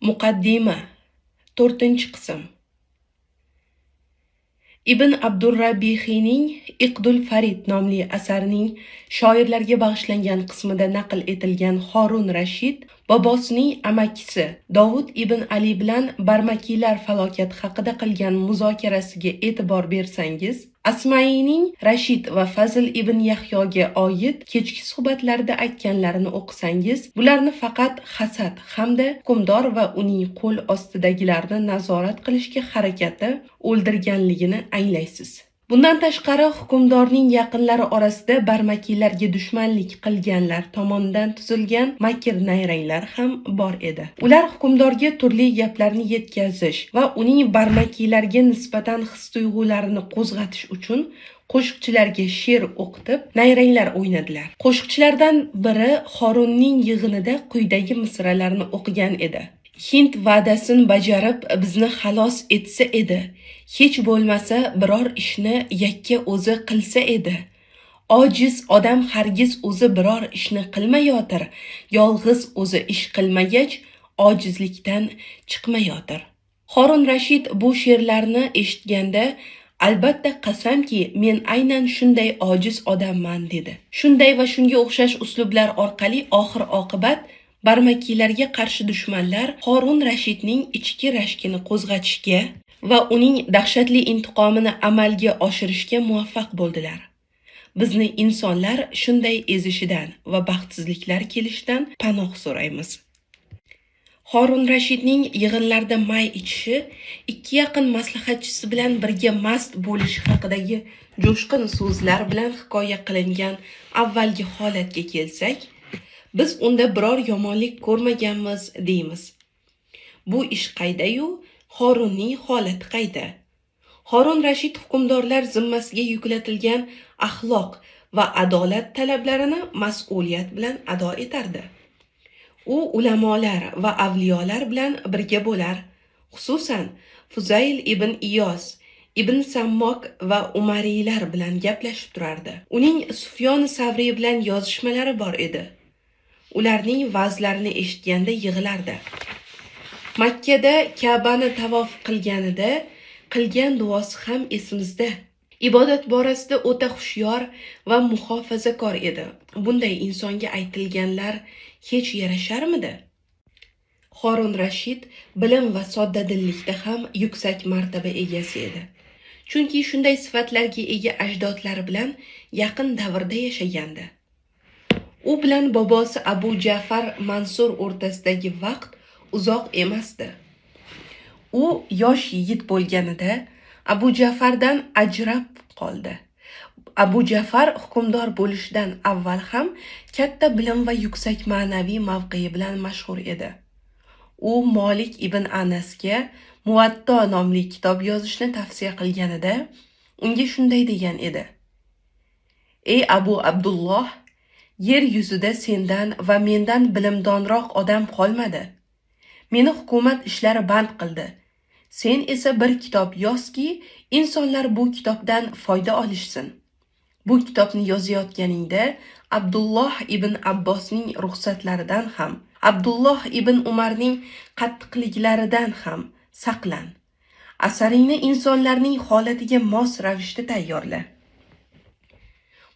Muqaddima 4-qism. Ibn Abdurrabbihiyning Iqdul Farid nomli asarining shoirlarga bag'ishlangan qismida naql etilgan Horun Rashid bobosining amakisi Dovud ibn Ali bilan barmakiylar falokati haqida qilgan muzokarasiga e'tibor bersangiz, Asmaiyning Rashid va Fazl ibn Yahyoga oid kechki suhbatlarida aytganlarini o'qisangiz, bularni faqat hasad hamda hukmdor va uning qo'l ostidagilarni nazorat qilishga harakati o'ldirganligini anglaysiz. Bundan tashqari, hukmdorning yaqinlari orasida barmakiylarga dushmanlik qilganlar tomonidan tuzilgan makr nayranglar ham bor edi. Ular hukmdorga turli gaplarni yetkazish va uning barmakiylarga nisbatan his-tuyg'ularini qo'zg'atish uchun qo'shiqchilarga she'r o'qitib, nayranglar o'ynadilar. Qo'shiqchilardan biri Horunning yig'inida quyidagi misralarni o'qigan edi. Hind va'dasini bajarib bizni xalos etsa edi. Hech bo'lmasa biror ishni yakka o'zi qilsa edi. Ojiz odam hargiz o'zi biror ishni qilmayotir. Yolg'iz o'zi ish qilmagach, ojizlikdan chiqmayotir. Horun Rashid bu she'rlarni eshitganda, albatta qasamki, men aynan shunday ojiz odamman dedi. Shunday va shunga o'xshash uslublar orqali oxir oqibat barmakiylarga qarshi dushmanlar Horun Rashidning ichki rashkini qo'zg'atishga va uning dahshatli intiqomini amalga oshirishga muvaffaq bo'ldilar. Bizni insonlar shunday ezishidan va baxtsizliklar kelishidan panoh so'raymiz. Horun Rashidning yig'inlarda may ichishi, ikki yaqin maslahatchisi bilan birga mast bo'lishi haqidagi jo'shqin so'zlar bilan hikoya qilingan avvalgi holatga kelsak, biz unda biror yomonlik ko'rmaganmiz deymiz. Bu ish qayda-yu, Horunning holati qayda? Horun Rashid hukmdorlar zimmasiga yuklatilgan axloq va adolat talablarini mas'uliyat bilan ado etardi. U ulamolar va avliyolar bilan birga bo'lar, xususan Fuzayl ibn Iyos, Ibn Sammok va Umariylar bilan gaplashib turardi. Uning Sufyon Savriy bilan yozishmalari bor edi. Ularning va'zlarini eshitganda yig'lardi. Makkada Ka'bani tavof qilganida qilgan duosi ham esimizda. Ibodat borasida o'ta xushyor va muhofazakor edi. Bunday insonga aytilganlar hech yarasharmidi? Horun Rashid bilim va soddadillikda ham yuksak martaba egasi edi. Chunki shunday sifatlarga ega ajdodlari bilan yaqin davrda yashagandi. U bilan bobosi Abu Ja'far Mansur o'rtasidagi vaqt uzoq emasdi. U yosh yigit bo'lganida Abu Ja'fardan ajrab qoldi. Abu Ja'far hukmdor bo'lishidan avval ham katta bilim va yuksak ma'naviy mavqei bilan mashhur edi. U Molik ibn Anasga Muvatto nomli kitob yozishni tavsiya qilganida unga shunday degan edi: Ey Abu Abdulloh, yer yuzida sendan va mendan bilimdonroq odam qolmadi. Meni hukumat ishlari band qildi. Sen esa bir kitob yozki, insonlar bu kitobdan foyda olishsin. Bu kitobni yozayotganingda Abdulloh ibn Abbosning ruxsatlaridan ham, Abdulloh ibn Umarning qattiqliklaridan ham saqlan. Asaringni insonlarning holatiga mos ravishda tayyorla.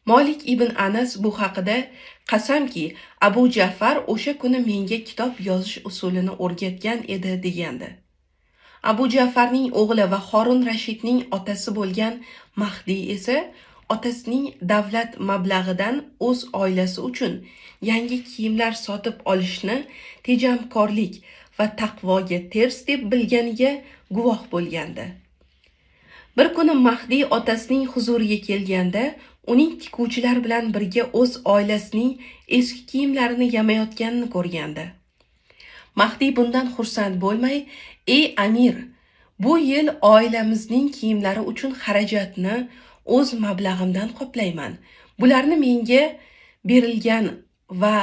Molik ibn Anas bu haqida qasamki, Abu Ja'far o'sha kuni menga kitob yozish usulini o'rgatgan edi degandi. Abu Ja'farning o'g'li va Horun Rashidning otasi bo'lgan Mahdi esa otasining davlat mablag'idan o'z oilasi uchun yangi kiyimlar sotib olishni tejamkorlik va taqvoga ters deb bilganiga guvoh bo'lgandi. Bir kuni Mahdi otasining huzuriga kelganda uning tikuvchilar bilan birga o'z oilasining eski kiyimlarini yamayotganini ko'rgandi. Mahdi bundan xursand bo'lmay, ey amir, bu yil oilamizning kiyimlari uchun xarajatni o'z mablag'imdan qoplayman. Bularni menga berilgan va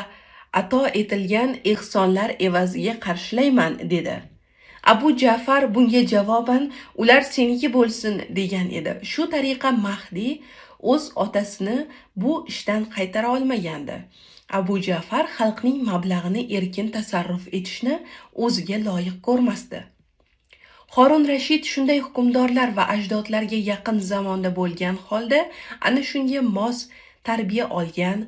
ato etilgan ehsonlar evaziga qarshilayman dedi. Abu Ja'far bunga javoban ular seniki bo'lsin degan edi. Shu tariqa Mahdi o'z otasini bu ishdan qaytara olmagandi. Abu Ja'far xalqning mablag'ini erkin tasarruf etishni o'ziga loyiq ko'rmasdi. Horun Rashid shunday hukmdorlar va ajdodlarga yaqin zamonda bo'lgan holda ana shunga mos tarbiya olgan,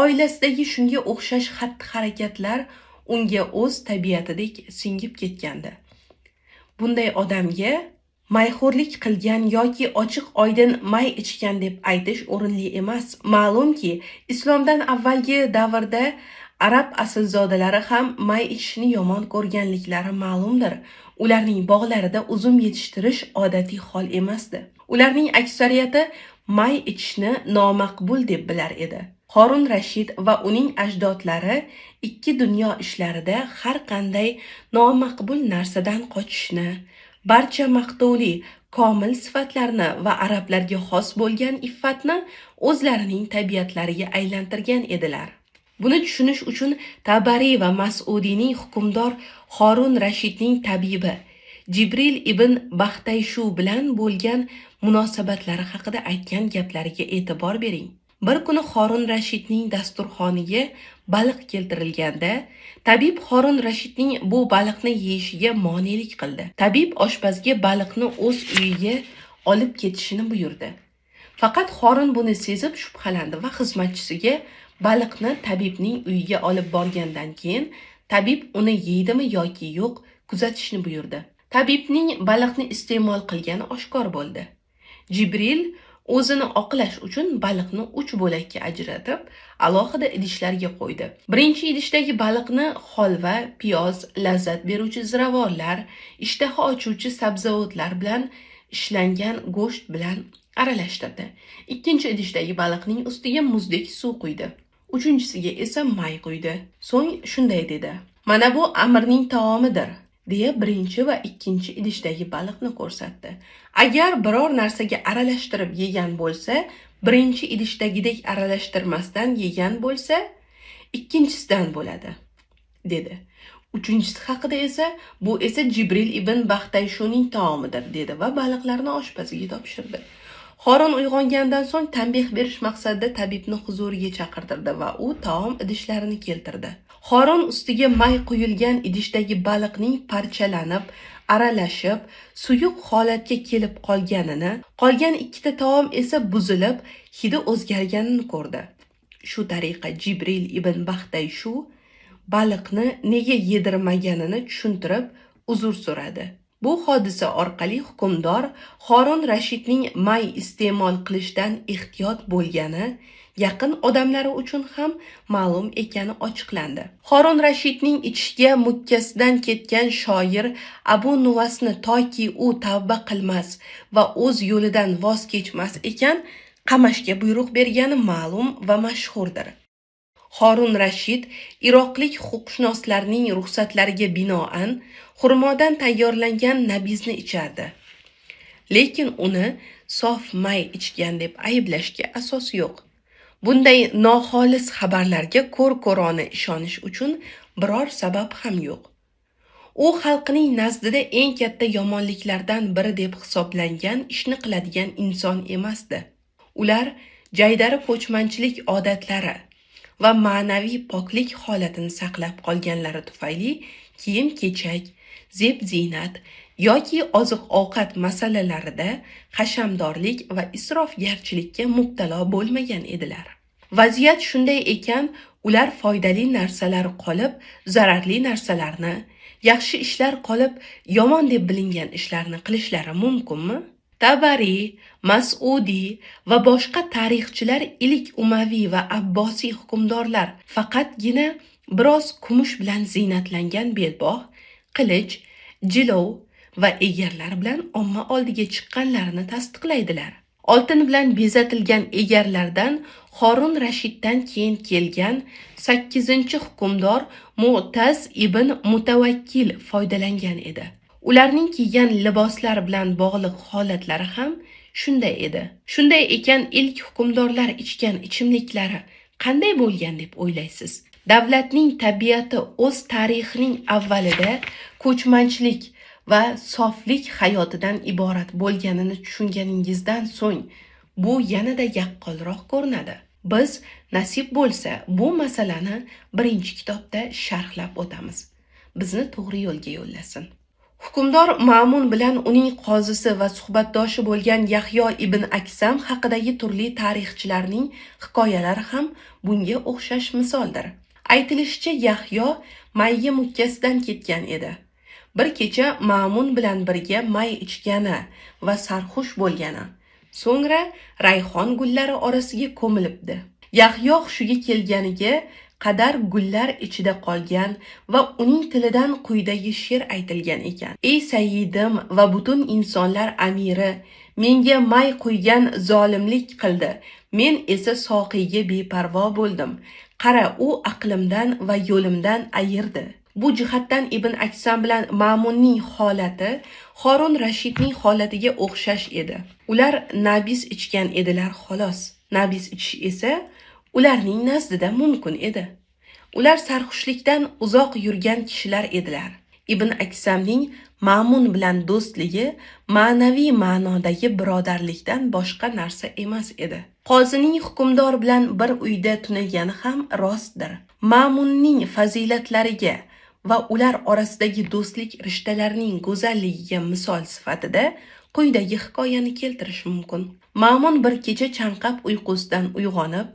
oilasidagi shunga o'xshash xatti-harakatlar unga o'z tabiatidek singib ketgandi. Bunday odamga mayxo'rlik qilgan yoki ochiq-oydin may ichgan deb aytish o'rinli emas. Ma'lumki, islomdan avvalgi davrda arab aslzodalari ham may ichishni yomon ko'rganliklari ma'lumdir. Ularning bog'larida uzum yetishtirish odatiy hol emasdi. Ularning aksariyati may ichishni nomaqbul deb bilar edi. Horun Rashid va uning ajdodlari ikki dunyo ishlarida har qanday nomaqbul narsadan qochishni, barcha maqtovli komil sifatlarni va arablarga xos bo'lgan iffatni o'zlarining tabiatlariga aylantirgan edilar. Buni tushunish uchun Tabariy va Mas'udiyning hukmdor Horun Rashidning tabibi Jibril ibn Baxtayshu bilan bo'lgan munosabatlari haqida aytgan gaplariga e'tibor bering. Bir kuni Horun Rashidning dasturxoniga baliq keltirilganda, tabib Horun Rashidning bu baliqni yeyishiga monelik qildi. Tabib oshpazga baliqni o'z uyiga olib ketishini buyurdi. Faqat Horun buni sezib shubhalandi va xizmatchisiga baliqni tabibning uyiga olib borgandan keyin tabib uni yeydimi yoki yo'q kuzatishni buyurdi. Tabibning baliqni iste'mol qilgani oshkor bo'ldi. Jibril o'zini oqlash uchun baliqni 3 bo'lakka ajratib, alohida idishlarga qo'ydi. Birinchi idishdagi baliqni holva, piyoz, lazzat beruvchi ziravorlar, ishtaha ochuvchi sabzavotlar bilan ishlangan go'sht bilan aralashtirdi. Ikkinchi idishdagi baliqning ustiga muzdek suv quydi. Uchinchisiga esa may quydi. So'ng shunday dedi: "Mana bu amirning taomidir", deya birinchi va ikkinchi idishdagi baliqni ko'rsatdi. Agar biror narsaga aralashtirib yegan bo'lsa, birinchi idishdagidek aralashtirmasdan yegan bo'lsa, ikkinchisidan bo'ladi, dedi. Uchinchisi haqida esa bu esa Jibril ibn Baxtayshuning taomidir, dedi va baliqlarni oshpaziga topshirdi. Horun uyg'ongandan so'ng tanbeh berish maqsadida tabibni huzuriga chaqirtirdi va u taom idishlarini keltirdi. Horun ustiga may quyilgan idishdagi baliqning parchalanib, aralashib, suyuq holatga kelib qolganini, qolgan ikkita taom esa buzilib, hidi o'zgarganini ko'rdi. Shu tariqa Jibril ibn Baxtayshu baliqni nega yedirmaganini tushuntirib, uzr so'radi. Bu hodisa orqali hukmdor Horun Rashidning may iste'mol qilishdan ehtiyot bo'lgani yaqin odamlari uchun ham ma'lum ekani ochiqlandi. Horun Rashidning ichishga mukkasidan ketgan shoir Abu Nuvasni toki u tavba qilmas va o'z yo'lidan voz kechmas ekan, qamashga buyruq bergani ma'lum va mashhurdir. Horun Rashid iroqlik huquqshunoslarning ruxsatlariga binoan xurmodan tayyorlangan nabizni ichardi. Lekin uni sof may ichgan deb ayblashga asos yo'q. Bunday noxolis xabarlarga ko'r-ko'rona ishonish uchun biror sabab ham yo'q. U xalqining nazdida eng katta yomonliklardan biri deb hisoblangan ishni qiladigan inson emasdi. Ular jaydari ko'chmanchilik odatlari va ma'naviy poklik holatini saqlab qolganlari tufayli kiyim-kechak, zeb-ziynat yoki oziq-ovqat masalalarida hashamdorlik va isrofgarchilikka mubtalo bo'lmagan edilar. Vaziyat shunday ekan, ular foydali narsalar qolib, zararli narsalarni, yaxshi ishlar qolib, yomon deb bilingan ishlarni qilishlari mumkinmi? Tabariy, Mas'udiy va boshqa tarixchilar ilk Umaviy va Abbosiy hukmdorlar faqatgina biroz kumush bilan ziynatlangan belbog', qilich, jilov va egarlar bilan omma oldiga chiqqanlarini tasdiqlaydilar. Oltin bilan bezatilgan egarlardan Horun Rashiddan keyin kelgan 8-hukmdor Mu'taz ibn Mutavakkil foydalangan edi. Ularning kiygan liboslar bilan bog'liq holatlari ham shunday edi. Shunday ekan, ilk hukmdorlar ichgan ichimliklari qanday bo'lgan deb o'ylaysiz? Davlatning tabiati o'z tarixining avvalida ko'chmanchilik va soflik hayotidan iborat bo'lganini tushunganingizdan so'ng bu yanada yaqqolroq ko'rinadi. Biz nasib bo'lsa bu masalani birinchi kitobda sharhlab o'tamiz. Bizni to'g'ri yo'lga yo'llasin. Hukmdor Ma'mun bilan uning qozisi va suhbatdoshi bo'lgan Yahyo ibn Aksam haqidagi turli tarixchilarning hikoyalari ham bunga o'xshash misoldir. Aytilishicha, Yahyo mayga mukkasidan ketgan edi. Bir kecha Ma'mun bilan birga may ichgani va sarxush bo'lgani, so'ngra rayhon gullari orasiga ko'milibdi. Yahyo hushiga kelganiga qadar gullar ichida qolgan va uning tilidan quyidagi she'r aytilgan ekan: ey sayyidim va butun insonlar amiri, menga may quygan zolimlik qildi, men esa soqiyga beparvo bo'ldim. Qara, u aqlimdan va yo'limdan ayirdi. Bu jihatdan Ibn Aksam bilan Ma'munning holati Horun Rashidning holatiga o'xshash edi. Ular nabis ichgan edilar xolos. Nabis ichish esa ularning nazdida mumkin edi. Ular sarxushlikdan uzoq yurgan kishilar edilar. Ibn Aksamning Ma'mun bilan do'stligi ma'naviy ma'nodagi birodarlikdan boshqa narsa emas edi. Qozining hukmdor bilan bir uyda tunagani ham rostdir. Ma'munning fazilatlariga va ular orasidagi do'stlik rishtalarining go'zalligiga misol sifatida quyidagi hikoyani keltirish mumkin. Ma'mun bir kecha chanqab uyqusidan uyg'onib,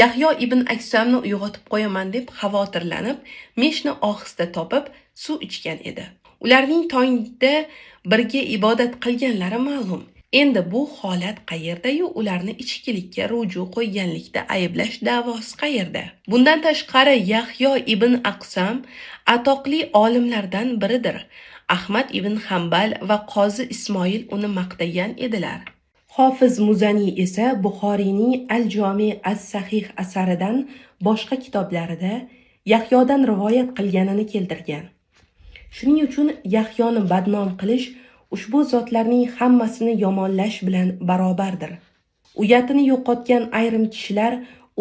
Yahyo ibn Aksamni uyg'otib qo'yaman deb xavotirlanib, meshni ohista topib suv ichgan edi. Ularning tongda birga ibodat qilganlari ma'lum. Endi bu holat qayerda-yu ularni ichkilikka ruju qo'yganlikda ayblash da'vosi qayerda? Bundan tashqari Yahyo ibn Aqsam atoqli olimlardan biridir. Ahmad ibn Hambal va qozi Ismoil uni maqtagan edilar. Hofiz Muzani esa Buxoriyning Al-Jomi as-Sahih asaridan boshqa kitoblarida Yahyodan rivoyat qilganini keltirgan. Shuning uchun Yahyoni badnom qilish ushbu zotlarning hammasini yomonlash bilan barobardir. Uyatini yo'qotgan ayrim kishilar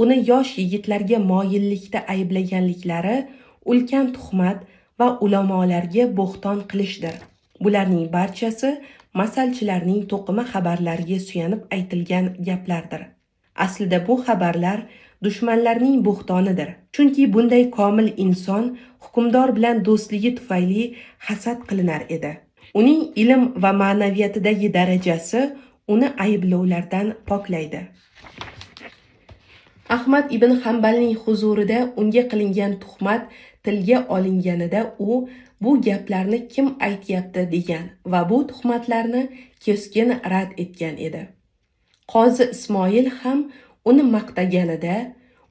uni yosh yigitlarga moyillikda ayblaganliklari ulkan tuhmat va ulamolarga bo'xton qilishdir. Bularning barchasi masalchilarning to'qima xabarlariga suyanib aytilgan gaplardir. Aslida bu xabarlar dushmanlarning bo'xtonidir. Chunki bunday komil inson hukmdor bilan do'stligi tufayli hasad qilinar edi. Uning ilm va ma'naviyatidagi darajasi uni ayblovlardan poklaydi. Ahmad ibn Hambalning huzurida unga qilingan tuhmat tilga olinganida u bu gaplarni kim aytyapti degan va bu tuhmatlarni keskin rad etgan edi. Qozi Ismoil ham uni maqtaganida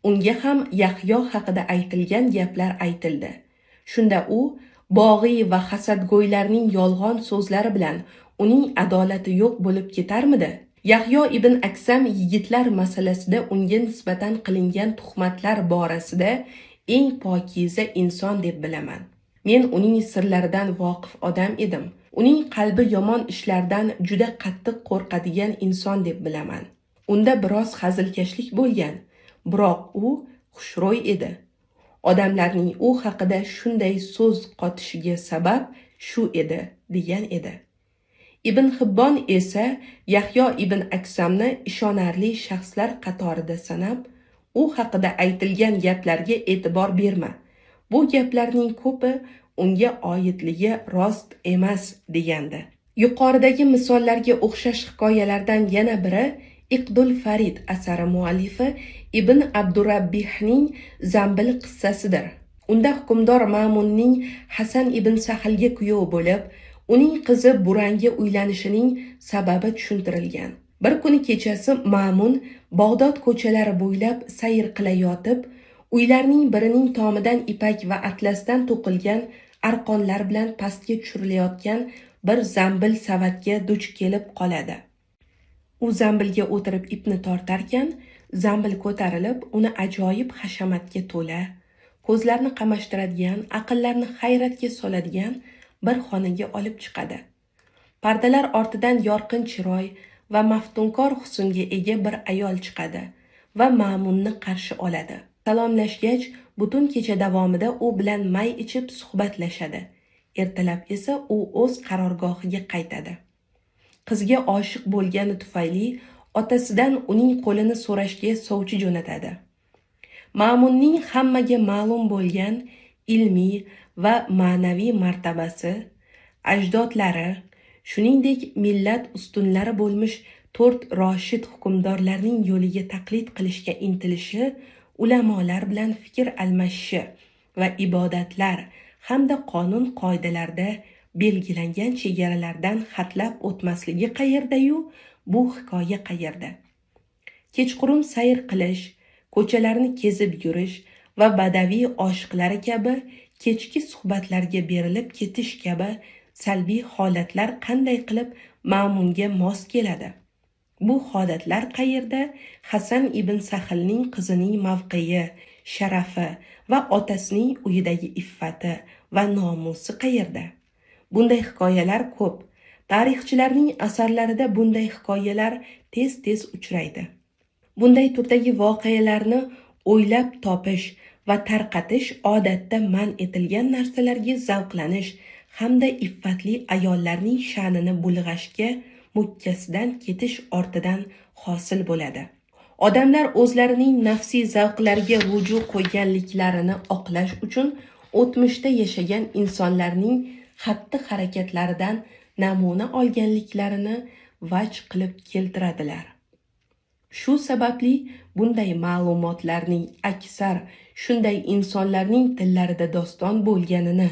unga ham Yahyo haqida aytilgan gaplar aytildi. Shunda u bog'iy va hasadgo'ylarning yolg'on so'zlari bilan uning adolati yo'q bo'lib ketarmidi? Yahyo ibn Aksam yigitlar masalasida unga nisbatan qilingan tuhmatlar borasida eng pokiza inson deb bilaman. Men uning sirlaridan voqif odam edim. Uning qalbi yomon ishlardan juda qattiq qo'rqadigan inson deb bilaman. Unda biroz hazilkashlik bo'lgan, biroq u xushro'y edi. Odamlarning u haqida shunday so'z qotishiga sabab shu edi, degan edi. Ibn Hibbon esa Yahyo ibn Aksamni ishonarli shaxslar qatorida sanab, u haqida aytilgan gaplarga e'tibor berma. Bu gaplarning ko'pi unga oidligi rost emas degandi. Yuqoridagi misollarga o'xshash hikoyalardan yana biri Iqdul Farid asari muallifi Ibn Abdurabbihning Zambil qissasidir. Unda hukmdor Ma'munning Hasan ibn Sahlga kuyov bo'lib, uning qizi Buranga uylanishining sababi tushuntirilgan. Bir kuni kechasi Ma'mun Bag'dod ko'chalari bo'ylab sayr qilayotib, uylarning birining tomidan ipak va atlasdan to'qilgan arqonlar bilan pastga tushirilayotgan bir zambil savatga duch kelib qoladi. U zambilga o'tirib ipni tortarkan, zambil ko'tarilib, uni ajoyib hashamatga to'la, ko'zlarni qamashtiradigan, aqllarni hayratga soladigan bir xonaga olib chiqadi. Pardalar ortidan yorqin chiroy va maftunkor husnga ega bir ayol chiqadi va Ma'munni qarshi oladi. Salomlashgach, butun kecha davomida u bilan may ichib suhbatlashadi. Ertalab esa u o'z qarorgohiga qaytadi. Qizga oshiq bo'lgani tufayli otasidan uning qo'lini so'rashga sovchi jo'natadi. Ma'munning hammaga ma'lum bo'lgan ilmiy va ma'naviy martabasi, ajdodlari, shuningdek millat ustunlari bo'lmish 4 roshid hukmdorlarning yo'liga taqlid qilishga intilishi, ulamolar bilan fikr almashishi va ibodatlar hamda qonun qoidalarda belgilangan chegaralardan xatlab o'tmasligi qayerda-yu, bu hikoya qayerda? Kechqurun sayr qilish, ko'chalarni kezib yurish va badaviy oshiqlari kabi kechki suhbatlarga berilib ketish kabi salbiy holatlar qanday qilib ma'munga mos keladi? Bu holatlar qayerda? Hasan ibn Sahlning qizining mavqei, sharafi va otasining uyidagi iffati va nomusi qayerda? Bunday hikoyalar ko'p. Tarixchilarning asarlarida bunday hikoyalar tez-tez uchraydi. Bunday turdagi voqealarni o'ylab topish va tarqatish odatda man etilgan narsalarga zavqlanish hamda iffatli ayollarning sha'nini bulg'ashga mukkasidan ketish ortidan hosil bo'ladi. Odamlar o'zlarining nafsiy zavqlarga ruju qo'yganliklarini oqlash uchun o'tmishda yashagan insonlarning xatti-harakatlaridan namuna olganliklarini vaj qilib keltiradilar. Shu sababli bunday ma'lumotlarning aksar shunday insonlarning tillarida doston bo'lganini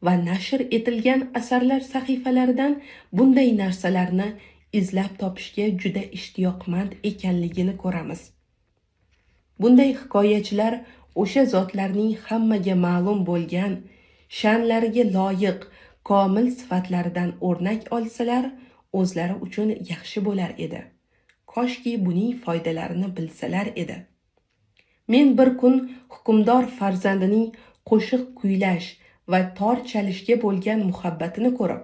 va nashr etilgan asarlar sahifalaridan bunday narsalarni izlab topishga juda ishtiyoqmand ekanligini ko'ramiz. Bunday hikoyachilar o'sha zotlarning hammaga ma'lum bo'lgan, sha'nlariga loyiq komil sifatlaridan o'rnak olsalar, o'zlari uchun yaxshi bo'lar edi. Koshki buning foydalarini bilsalar edi. Men bir kun hukmdor farzandining qo'shiq kuylash va tor chalishga bo'lgan muhabbatini ko'rib,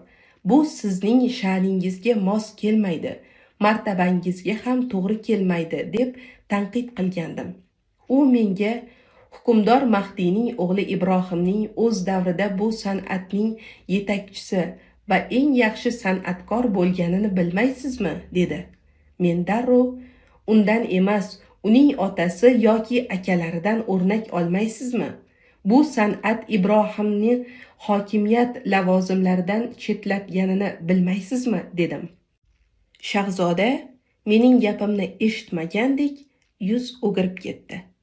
bu sizning sha'ningizga mos kelmaydi, martabangizga ham to'g'ri kelmaydi deb tanqid qilgandim. U menga hukmdor Mahdiyning o'g'li Ibrohimning o'z davrida bu san'atning yetakchisi va eng yaxshi san'atkor bo'lganini bilmaysizmi, dedi. Men darrov, undan emas, uning otasi yoki akalaridan o'rnak olmaysizmi? Bu san'at Ibrohimni hokimiyat lavozimlaridan chetlatganini bilmaysizmi, dedim. Shahzoda mening gapimni eshitmagandek yuz o'girib ketdi.